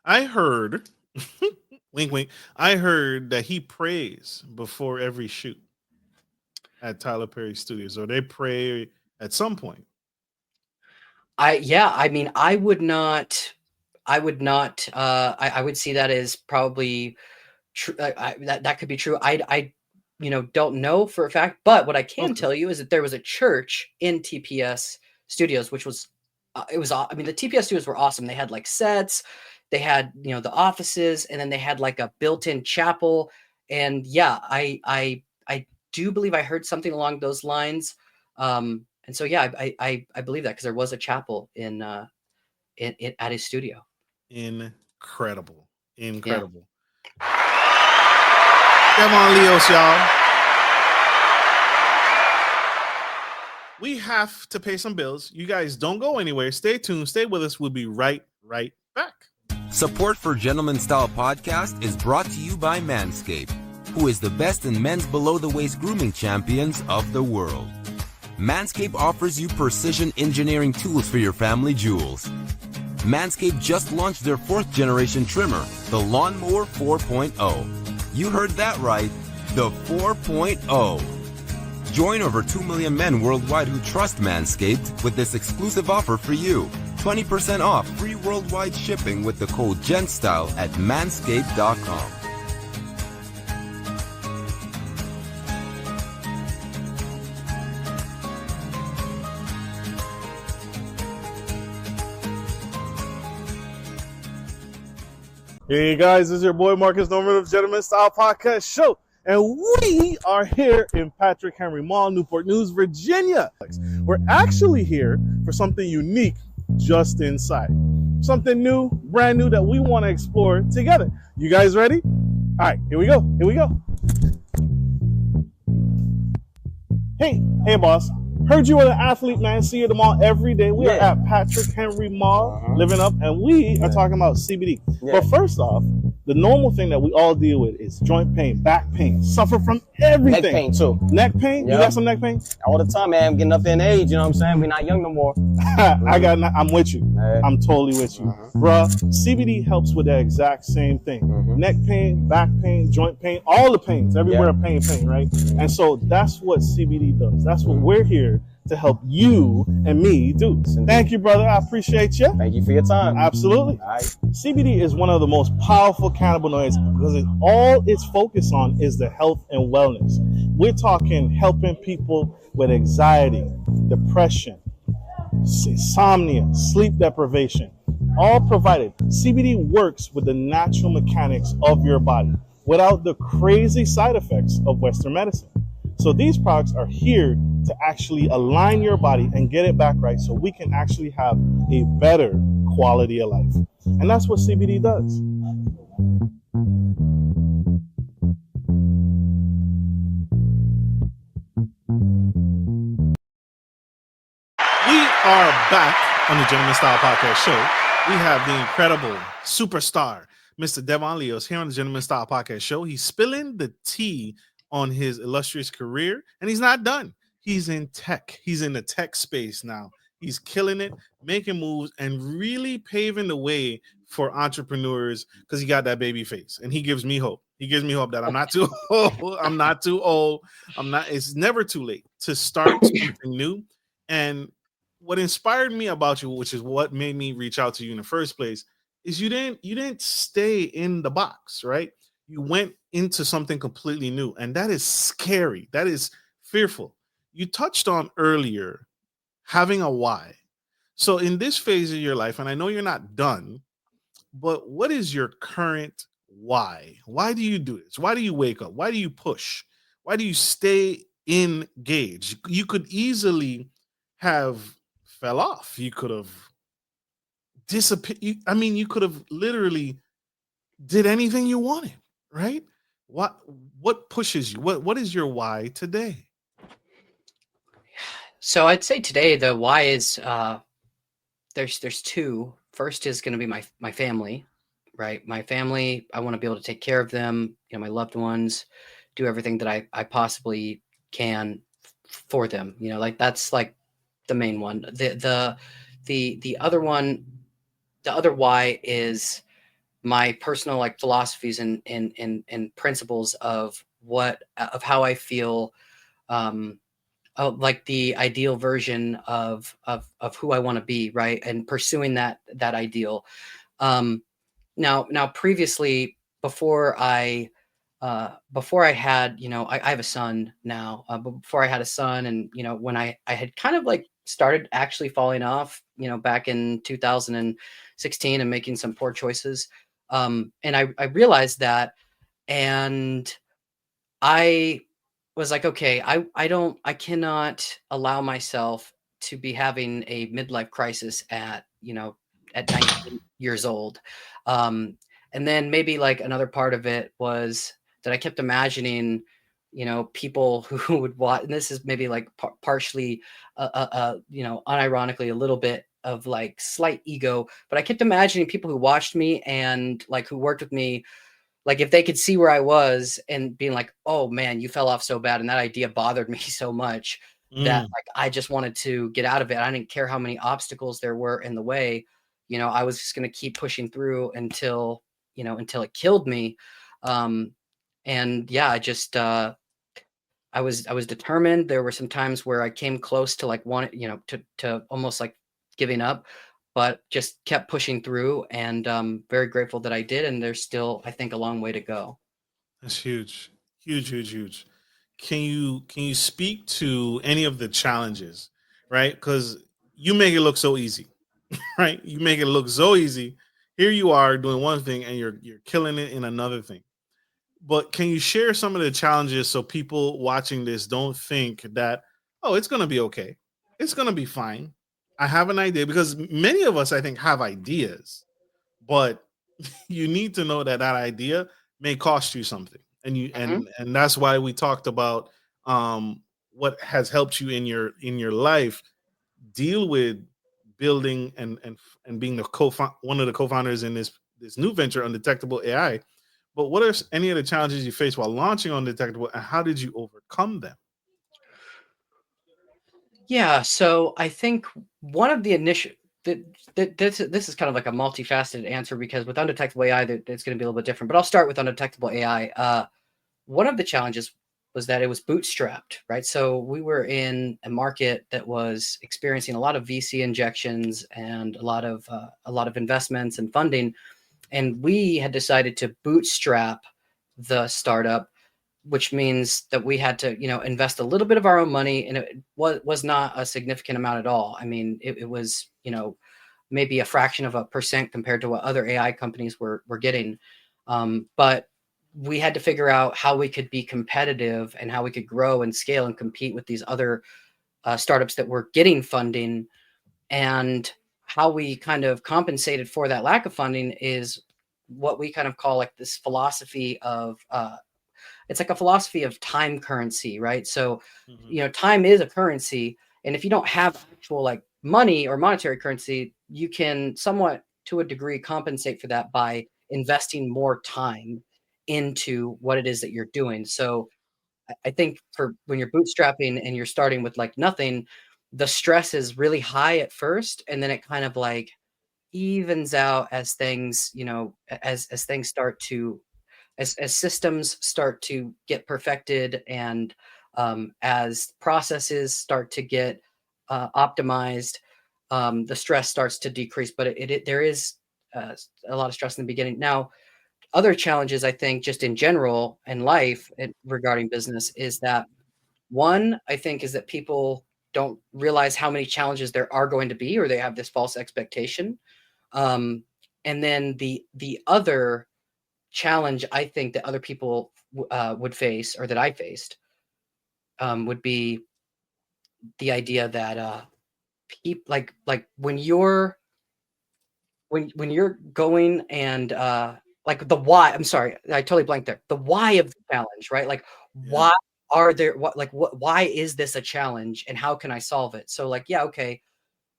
A: I heard, wink, wink. I heard that he prays before every shoot at TylerPerry Studios, or they pray at some point.
B: I would not. I would see that as probably true. That could be true. I don't know for a fact, but what I can tell you is that there was a church in TPS Studios, which was, the TPS Studios were awesome. They had like sets, they had, the offices, and then they had like a built-in chapel. And yeah, I do believe I heard something along those lines. And so, yeah, I believe that, because there was a chapel in at his studio.
A: Incredible.
B: Yeah.
A: Devan Leos, y'all. We have to pay some bills. You guys don't go anywhere. Stay tuned. Stay with us. We'll be right back.
C: Support for Gentleman Style Podcast is brought to you by Manscaped, who is the best in men's below-the-waist grooming champions of the world. Manscaped offers you precision engineering tools for your family jewels. Manscaped just launched their 4th generation trimmer, the Lawnmower 4.0. You heard that right, the 4.0. Join over 2 million men worldwide who trust Manscaped with this exclusive offer for you. 20% off free worldwide shipping with the code GENTSTYLE at manscaped.com.
A: Hey guys, this is your boy Marcus Norman of Gentleman Style Podcast Show, and we are here in Patrick Henry Mall, Newport News, Virginia. We're actually here for something unique just inside. Something new, brand new that we want to explore together. You guys ready? All right, here we go. Here we go. Hey boss. Heard you were an athlete, man. See you at the mall every day. We are at Patrick Henry Mall, living up, and we are talking about CBD. But first off, the normal thing that we all deal with is joint pain, back pain, suffer from everything.
D: Neck pain too.
A: Neck pain? You got some neck pain?
D: All the time, man. I'm getting up there in age, you know what I'm saying? We're not young no more.
A: I'm with you. I'm totally with you. Bruh, CBD helps with the exact same thing. Neck pain, back pain, joint pain, all the pains, everywhere pain, right? And so that's what CBD does. That's what we're here to help you and me do. Thank you, brother. I appreciate you.
D: Thank you for your time.
A: Absolutely.
D: All right.
A: CBD is one of the most powerful cannabinoids because all it's focused on is the health and wellness. We're talking helping people with anxiety, depression, insomnia, sleep deprivation, all provided. CBD works with the natural mechanics of your body without the crazy side effects of Western medicine. So these products are here to actually align your body and get it back right so we can actually have a better quality of life. And that's what CBD does. We are back on the Gentleman Style Podcast Show. We have the incredible superstar, Mr. Devan Leos, here on the Gentleman Style Podcast Show. He's spilling the tea on his illustrious career, and he's not done. He's in tech. He's in the tech space now. He's killing it, making moves, and really paving the way for entrepreneurs because he got that baby face, and he gives me hope. He gives me hope that I'm not too old. I'm not too old. It's never too late to start something new. And what inspired me about you, which is what made me reach out to you in the first place, is you didn't stay in the box, right? You went into something completely new, and that is scary. That is fearful. You touched on earlier having a why. So in this phase of your life, and I know you're not done, but what is your current why? Why do you do this? Why do you wake up? Why do you push? Why do you stay engaged? You could easily have fell off. You could have disappeared. You could have literally did anything you wanted, right? What pushes you? What is your why today?
B: So I'd say today the why is there's two. First is going to be my family, right? My family, I want to be able to take care of them, my loved ones, do everything that I possibly can for them. That's like the main one. The other one, the other why is my personal philosophies and principles of how I feel, like the ideal version of who I want to be, right? And pursuing that ideal. Now previously, before I had, I have a son now, but before I had a son, and, when I had kind of started actually falling off, back in 2016 and making some poor choices. And I realized that, and I was like, okay, I cannot allow myself to be having a midlife crisis at 19 years old. And then maybe another part of it was that I kept imagining, people who would watch, and this is maybe partially, unironically a little bit of slight ego, but I kept imagining people who watched me and who worked with me, if they could see where I was and being like, oh man, you fell off so bad. And that idea bothered me so much that I just wanted to get out of it. I didn't care how many obstacles there were in the way. I was just going to keep pushing through until it killed me. And yeah, I I was determined. There were some times where I came close to like one, to almost like giving up, but just kept pushing through, and very grateful that I did. And there's still, I think, a long way to go.
A: That's huge, huge, huge, huge. Can you speak to any of the challenges, right? Because you make it look so easy, right? You make it look so easy. Here you are doing one thing and you're killing it in another thing. But can you share some of the challenges so people watching this don't think that, oh, it's gonna be okay. It's gonna be fine. I have an idea because many of us, I think, have ideas, but you need to know that that idea may cost you something, and you
B: Mhm.
A: and that's why we talked about what has helped you in your life deal with building and being the one of the co-founders in this new venture, Undetectable AI. But what are any of the challenges you faced while launching Undetectable, and how did you overcome them?
B: Yeah, so I think one of the initial this is kind of like a multifaceted answer, because with undetectable AI, it's going to be a little bit different. But I'll start with undetectable AI. One of the challenges was that it was bootstrapped, right? So we were in a market that was experiencing a lot of VC injections and a lot of investments and funding, and we had decided to bootstrap the startup, which means that we had to, invest a little bit of our own money, and it was not a significant amount at all. I mean, it was, maybe a fraction of a percent compared to what other AI companies were getting. But we had to figure out how we could be competitive and how we could grow and scale and compete with these other startups that were getting funding. And how we kind of compensated for that lack of funding is what we kind of call like this philosophy of it's like a philosophy of time currency, right? So,
A: Mhm.
B: time is a currency. And if you don't have actual like money or monetary currency, you can somewhat, to a degree, compensate for that by investing more time into what it is that you're doing. So I think for when you're bootstrapping and you're starting with like nothing, the stress is really high at first. And then it kind of like evens out as things, as things start to as systems start to get perfected, and as processes start to get optimized, the stress starts to decrease. But there is a lot of stress in the beginning. Now, other challenges, I think, just in general in life regarding business, is that one, I think, is that people don't realize how many challenges there are going to be, or they have this false expectation. Um, and then the other challenge I think that other people would face, or that I faced, would be the idea that like when you're going and like the why. I'm sorry, I totally blanked there. The why of the challenge, right? Like
A: Yeah,
B: why are there what why is this a challenge, and how can I solve it? So like, yeah, okay,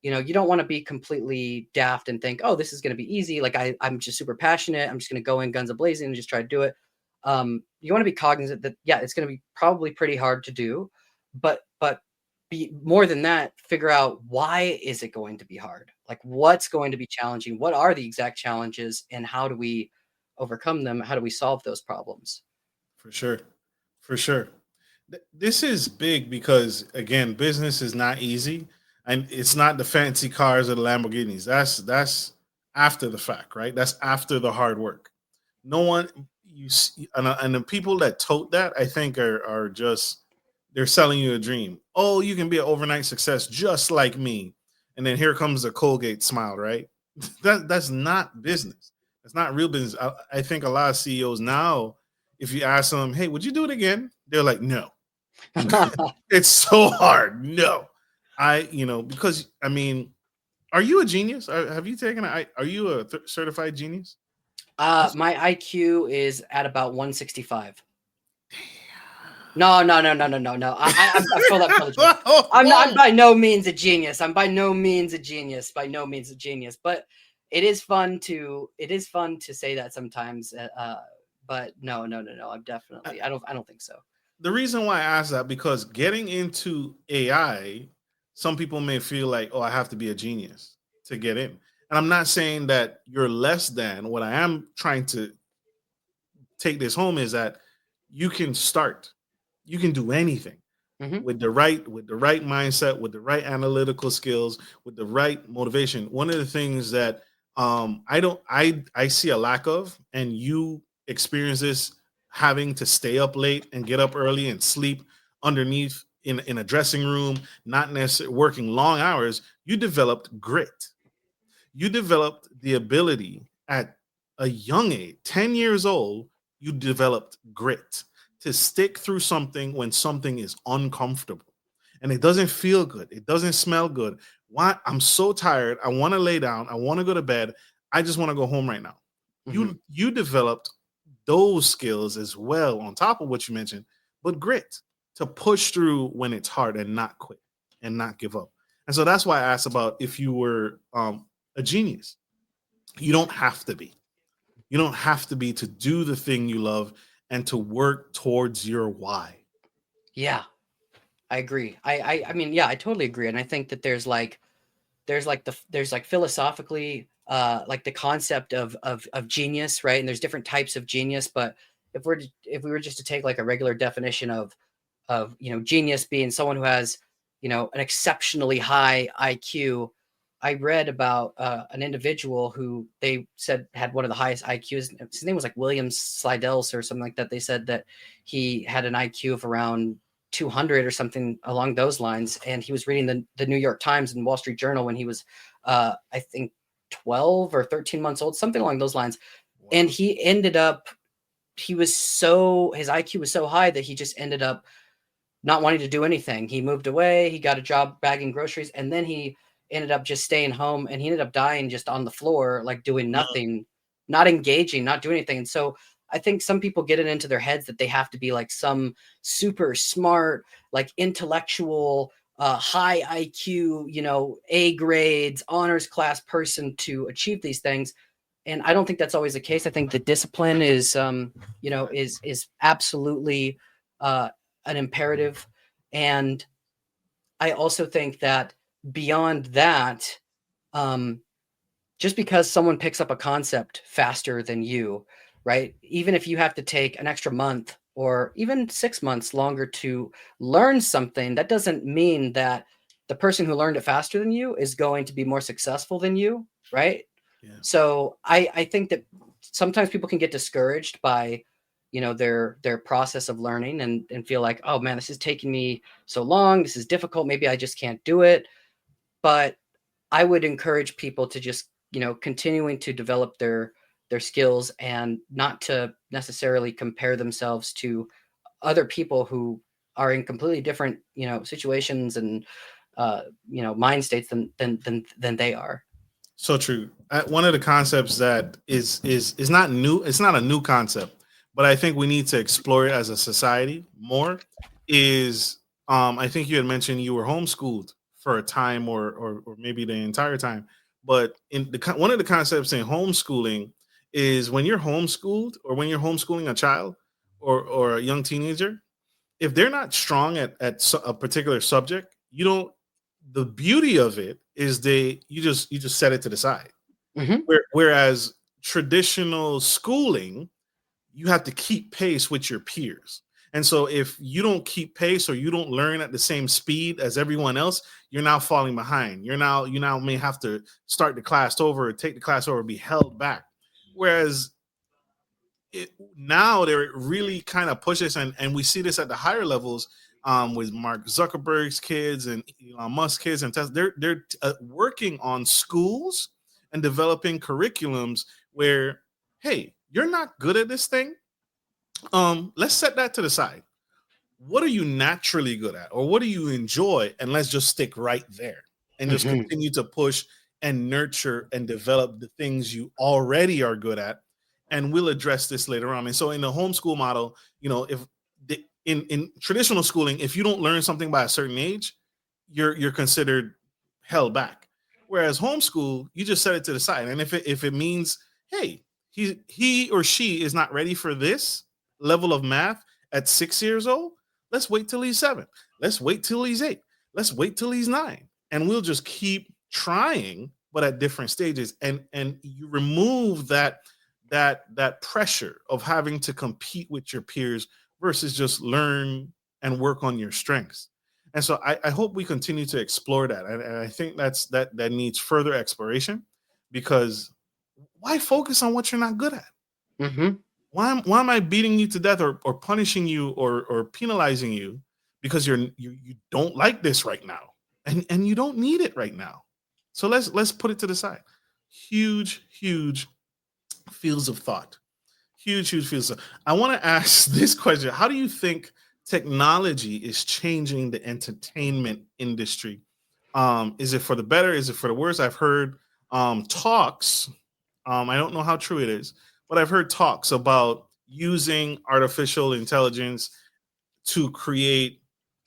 B: you don't want to be completely daft and think, oh, this is going to be easy. Like I'm just super passionate. I'm just going to go in guns a blazing and just try to do it. You want to be cognizant that, yeah, it's going to be probably pretty hard to do, but be more than that, figure out why is it going to be hard? Like what's going to be challenging? What are the exact challenges, and how do we overcome them? How do we solve those problems?
A: for sure, for sure. This is big because again, business is not easy, and it's not the fancy cars or the Lamborghinis. That's after the fact, right? That's after the hard work. No one you see, and the people that tote that, I think, are just they're selling you a dream. Oh, you can be an overnight success just like me, and then here comes the Colgate smile, right? That's not business. That's not real business. I think a lot of CEOs now, if you ask them, "Hey, would you do it again?" They're like, "No." It's so hard. No, because I mean, are you a genius? Have you taken are you a certified genius?
B: My IQ is at about 165. No, no, no, no, no, no, no. I'm full up full of joke. I'm
A: Whoa.
B: by no means a genius. I'm by no means a genius. By no means a genius. But it is fun to say that sometimes. But no, no, no, no. I don't think so.
A: The reason why I ask that because getting into AI, some people may feel like, oh, I have to be a genius to get in. And I'm not saying that you're less than. What I am trying to take this home is that you can start. You can do anything with the right mindset, with the right analytical skills, with the right motivation. One of the things that I see a lack of, and you experience this, having to stay up late and get up early and sleep underneath in a dressing room, not necessarily working long hours. You developed grit. You developed the ability at a young age, 10 years old, you developed grit to stick through something when something is uncomfortable and it doesn't feel good. It doesn't smell good. Why? I'm so tired. I want to lay down. I want to go to bed. I just want to go home right now. You developed those skills as well on top of what you mentioned, but grit to push through when it's hard and not quit and not give up. And so that's why I asked about if you were a genius. You don't have to be. You don't have to be to do the thing you love and to work towards your why.
B: Yeah, I agree. I mean, yeah, I totally agree. And I think that there's like philosophically, like the concept of genius, right? And there's different types of genius, but if we were just to take like a regular definition of genius being someone who has, an exceptionally high IQ. I read about an individual who they said had one of the highest IQs. His name was like William Slidell or something like that. They said that he had an IQ of around 200 or something along those lines. And he was reading the New York Times and Wall Street Journal when he was, I think, 12 or 13 months old, something along those lines. Wow. And he ended up, his IQ was so high that he just ended up not wanting to do anything. He moved away. He got a job bagging groceries. And then he ended up just staying home, and he ended up dying just on the floor, like doing nothing, not engaging, not doing anything. And so I think some people get it into their heads that they have to be like some super smart, like intellectual, high IQ, A grades, honors class person to achieve these things. And I don't think that's always the case. I think the discipline is, is absolutely an imperative. And I also think that beyond that, just because someone picks up a concept faster than you, right? Even if you have to take an extra month or even 6 months longer to learn something, that doesn't mean that the person who learned it faster than you is going to be more successful than you, right? Yeah. So I think that sometimes people can get discouraged by, their process of learning and feel like, oh man, this is taking me so long. This is difficult. Maybe I just can't do it. But I would encourage people to just, continuing to develop their skills and not to necessarily compare themselves to other people who are in completely different, situations and, mind states than they are.
A: So true. One of the concepts that is not new. It's not a new concept, but I think we need to explore it as a society more. Is I think you had mentioned you were homeschooled for a time or maybe the entire time. But one of the concepts in homeschooling is when you're homeschooled or when you're homeschooling a child or a young teenager, if they're not strong at a particular subject, you don't. The beauty of it is you just set it to the side. Mm-hmm. Whereas traditional schooling, you have to keep pace with your peers. And so if you don't keep pace or you don't learn at the same speed as everyone else, you're now falling behind. You now may have to start the class over or take the class over, be held back. Whereas now they're really kind of pushes, and we see this at the higher levels with Mark Zuckerberg's kids and Elon Musk's kids and Tesla. They're working on schools and developing curriculums where, hey, you're not good at this thing. Let's set that to the side. What are you naturally good at, or what do you enjoy? And let's just stick right there and just continue to push and nurture and develop the things you already are good at. And we'll address this later on. And so in the homeschool model, if in traditional schooling, if you don't learn something by a certain age, you're considered held back. Whereas homeschool, you just set it to the side. And if it means, hey, he or she is not ready for this level of math at 6 years old, let's wait till he's 7. Let's wait till he's 8. Let's wait till he's 9. And we'll just keep trying, but at different stages. And you remove that pressure of having to compete with your peers versus just learn and work on your strengths. And so I hope we continue to explore that. And I think that needs further exploration, because why focus on what you're not good at?
B: Mm-hmm.
A: Why am I beating you to death, or punishing you, or penalizing you because you don't like this right now, and you don't need it right now. So let's put it to the side. Huge fields of thought. Huge fields. I want to ask this question: how do you think technology is changing the entertainment industry? Is it for the better? Is it for the worse? I've heard talks. I don't know how true it is, but I've heard talks about using artificial intelligence to create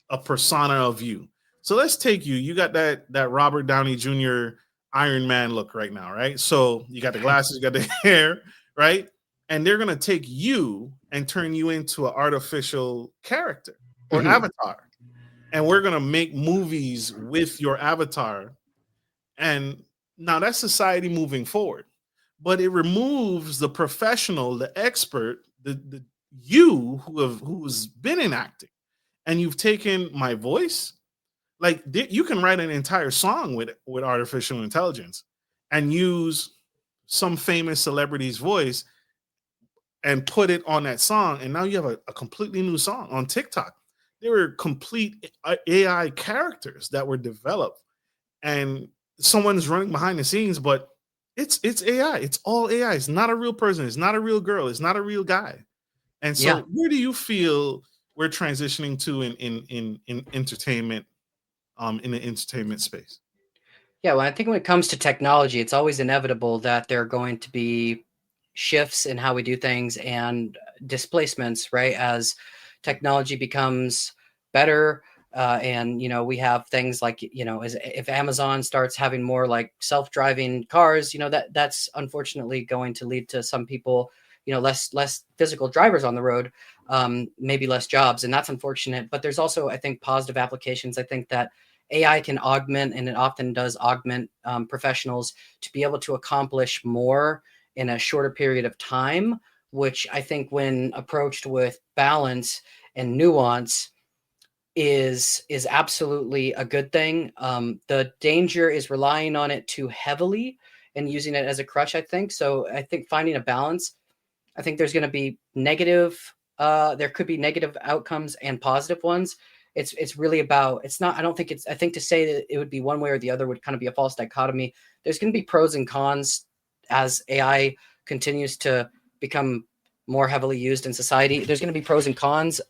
A: a persona of you. So let's take you. You got that Robert Downey Jr. Iron Man look right now, right? So you got the glasses, you got the hair, right? And they're gonna take you and turn you into an artificial character or avatar. And we're gonna make movies with your avatar. And now that's society moving forward. But it removes the professional, the expert, the you who's been in acting, and you've taken my voice. Like you can write an entire song with artificial intelligence and use some famous celebrity's voice and put it on that song, and now you have a completely new song on TikTok. There were complete AI characters that were developed, and someone's running behind the scenes, but it's AI. It's all AI. It's not a real person. It's not a real girl. It's not a real guy. And so,
B: Yeah.
A: where do you feel we're transitioning to in entertainment, in the entertainment space?
B: Yeah, well, I think when it comes to technology, it's always inevitable that there are going to be shifts in how we do things and displacements, right? As technology becomes better, and we have things like as if Amazon starts having more like self-driving cars, that's unfortunately going to lead to some people, less physical drivers on the road, maybe less jobs, and that's unfortunate. But there's also, I think, positive applications. I think that AI can augment, and it often does augment, professionals to be able to accomplish more in a shorter period of time, which I think when approached with balance and nuance is absolutely a good thing. The danger is relying on it too heavily and using it as a crutch, I think. So I think finding a balance, I think there's going to be negative, there could be negative outcomes and positive ones. It's really about, it's not, I don't think I think to say that it would be one way or the other would kind of be a false dichotomy. There's going to be pros and cons as AI continues to become more heavily used in society. There's going to be pros and cons.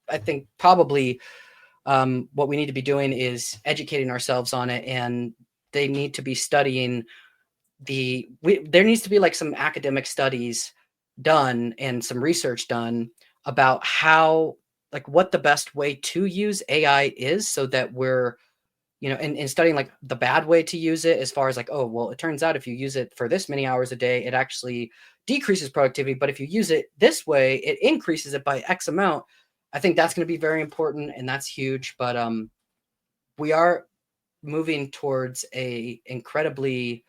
B: I think probably what we need to be doing is educating ourselves on it, and they need to be studying there needs to be like some academic studies done and some research done about how, like, what the best way to use AI is, so that we're, and studying like the bad way to use it, as far as like, oh, well, it turns out if you use it for this many hours a day, it actually decreases productivity. But if you use it this way, it increases it by X amount. I think that's going to be very important, and that's huge. But we are moving towards a incredibly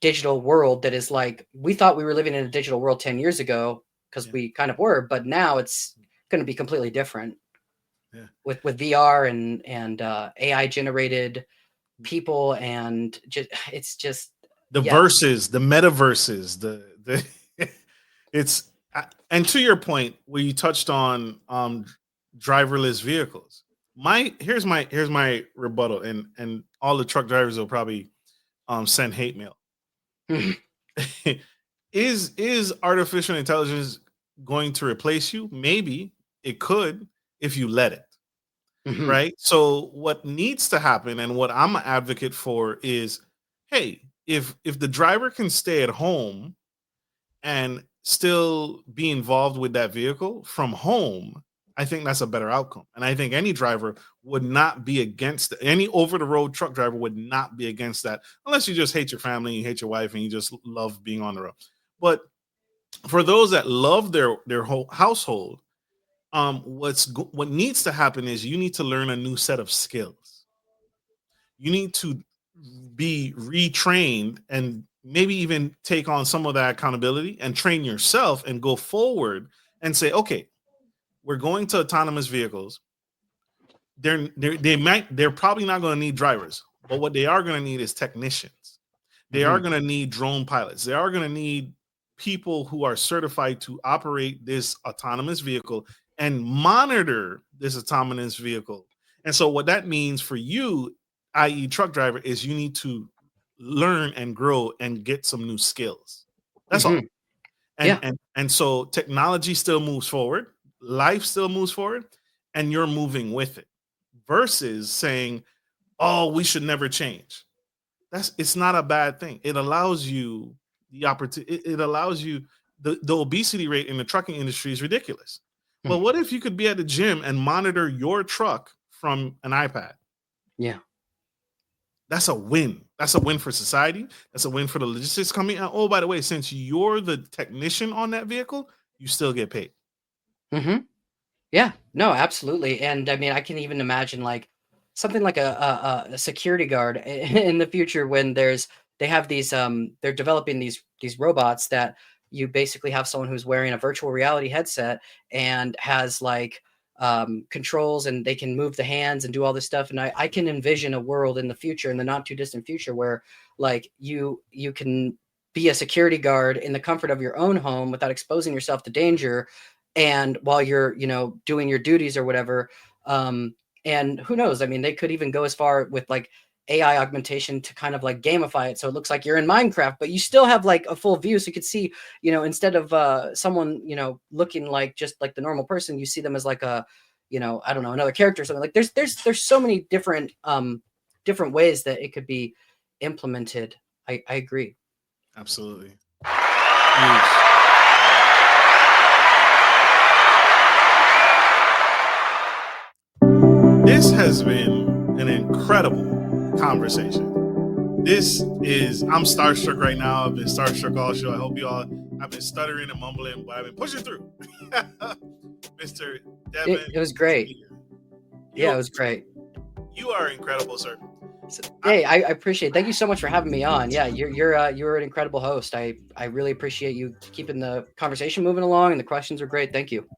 B: digital world that is like, we thought we were living in a digital world 10 years ago, because we kind of were, but now it's going to be completely different. With VR and AI generated people, and it's just
A: The verses, the metaverses, the it's and to your point where you touched on driverless vehicles. Here's my rebuttal, and all the truck drivers will probably send hate mail. Is artificial intelligence going to replace you? Maybe it could, if you let it. Right? So what needs to happen, and what I'm an advocate for, is, hey, if the driver can stay at home and still be involved with that vehicle from home, I think that's a better outcome. And I think any driver would not be against it. Any over the road truck driver would not be against that, unless you just hate your family, you hate your wife, and you just love being on the road. But for those that love their whole household, what needs to happen is you need to learn a new set of skills. You need to be retrained, and maybe even take on some of that accountability and train yourself and go forward and say, okay, we're going to autonomous vehicles. They're probably not going to need drivers, but what they are going to need is technicians. They are going to need drone pilots. They are going to need people who are certified to operate this autonomous vehicle and monitor this autonomous vehicle. And so what that means for you, i.e. truck driver, is you need to learn and grow and get some new skills. That's all. And so technology still moves forward, life still moves forward, and you're moving with it, versus saying, oh, we should never change. It's not a bad thing. It allows you the opportunity. It allows you the obesity rate in the trucking industry is ridiculous. But what if you could be at the gym and monitor your truck from an iPad?
B: Yeah.
A: That's a win. That's a win for society. That's a win for the logistics company. And oh, by the way, since you're the technician on that vehicle, you still get paid.
B: Yeah, no, absolutely. And I mean, I can even imagine like something like a security guard in the future when they have these they're developing these robots that you basically have someone who's wearing a virtual reality headset and has like controls, and they can move the hands and do all this stuff. And I can envision a world in the future, in the not too distant future, where like you can be a security guard in the comfort of your own home without exposing yourself to danger, and while you're doing your duties or whatever. And who knows, I mean, they could even go as far with like AI augmentation to kind of like gamify it so it looks like you're in Minecraft, but you still have like a full view, so you could see, instead of someone looking like just like the normal person, you see them as like a I don't know, another character or something. Like there's so many different ways that it could be implemented. I agree.
A: Absolutely. Huge. This has been an incredible conversation. I'm starstruck right now. I've been starstruck all show. I hope you all, I've been stuttering and mumbling, but I've been pushing through. Mr. Devan.
B: It was great. It was great.
A: You are incredible, sir.
B: Hey, I appreciate it. Thank you so much for having me on. Yeah, you're an incredible host. I really appreciate you keeping the conversation moving along, and the questions are great. Thank you.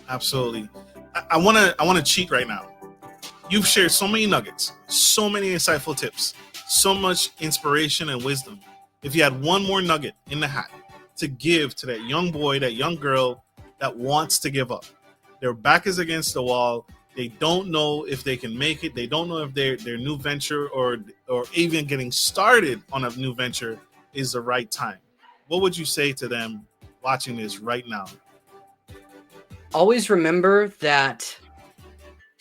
A: Absolutely. I want to cheat right now. You've shared so many nuggets, so many insightful tips, so much inspiration and wisdom. If you had one more nugget in the hat to give to that young boy, that young girl that wants to give up, their back is against the wall, they don't know if they can make it, they don't know if their new venture or even getting started on a new venture is the right time, what would you say to them watching this right now?
B: Always remember that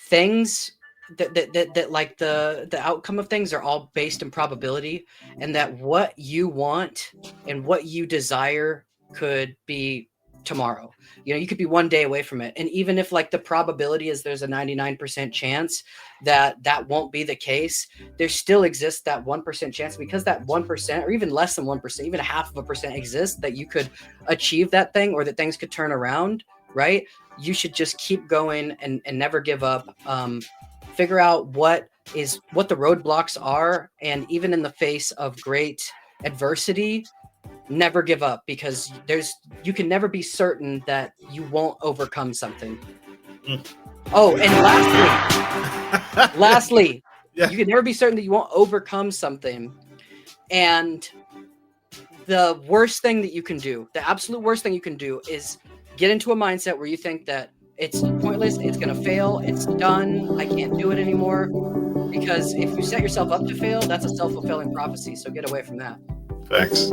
B: things that like the outcome of things are all based in probability, and that what you want and what you desire could be tomorrow. You could be one day away from it. And even if like the probability is there's a 99% chance that won't be the case, there still exists that 1% chance, because that 1% or even less than 1%, even 0.5% exists that you could achieve that thing, or that things could turn around, right? You should just keep going and never give up. Figure out what the roadblocks are, and even in the face of great adversity, never give up, because you can never be certain that you won't overcome something. Oh, and lastly, you can never be certain that you won't overcome something. And the worst thing that you can do, the absolute worst thing you can do, is get into a mindset where you think that it's pointless, it's going to fail, it's done, I can't do it anymore. Because if you set yourself up to fail, that's a self-fulfilling prophecy. So get away from that.
A: Thanks.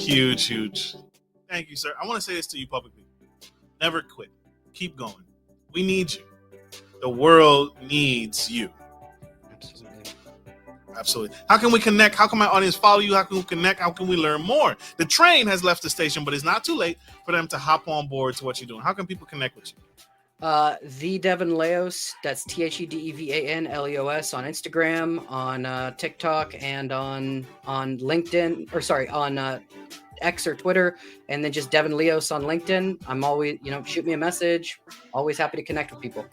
A: Huge. Thank you, sir. I want to say this to you publicly. Never quit. Keep going. We need you. The world needs you. Absolutely. How can we connect? How can my audience follow you? How can we connect? How can we learn more? The train has left the station, but it's not too late for them to hop on board to what you're doing. How can people connect with you?
B: The Devan Leos, that's TheDevanLeos on Instagram, on TikTok, and on LinkedIn, on X or Twitter, and then just Devan Leos on LinkedIn. I'm always, shoot me a message. Always happy to connect with people.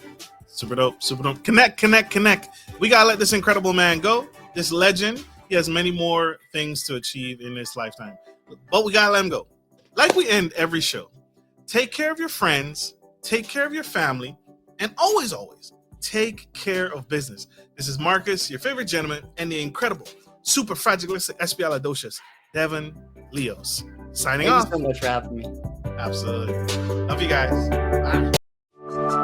B: Super dope.
A: Connect. We gotta let this incredible man go. This legend. he has many more things to achieve in this lifetime. But we gotta let him go. Like we end every show, take care of your friends, take care of your family, and always, always take care of business. This is Marcus, your favorite gentleman, and the incredible, super fragilistic espialidocious Devan Leos. Signing off.
B: Thank you so much for having me.
A: Absolutely. Love you guys. Bye.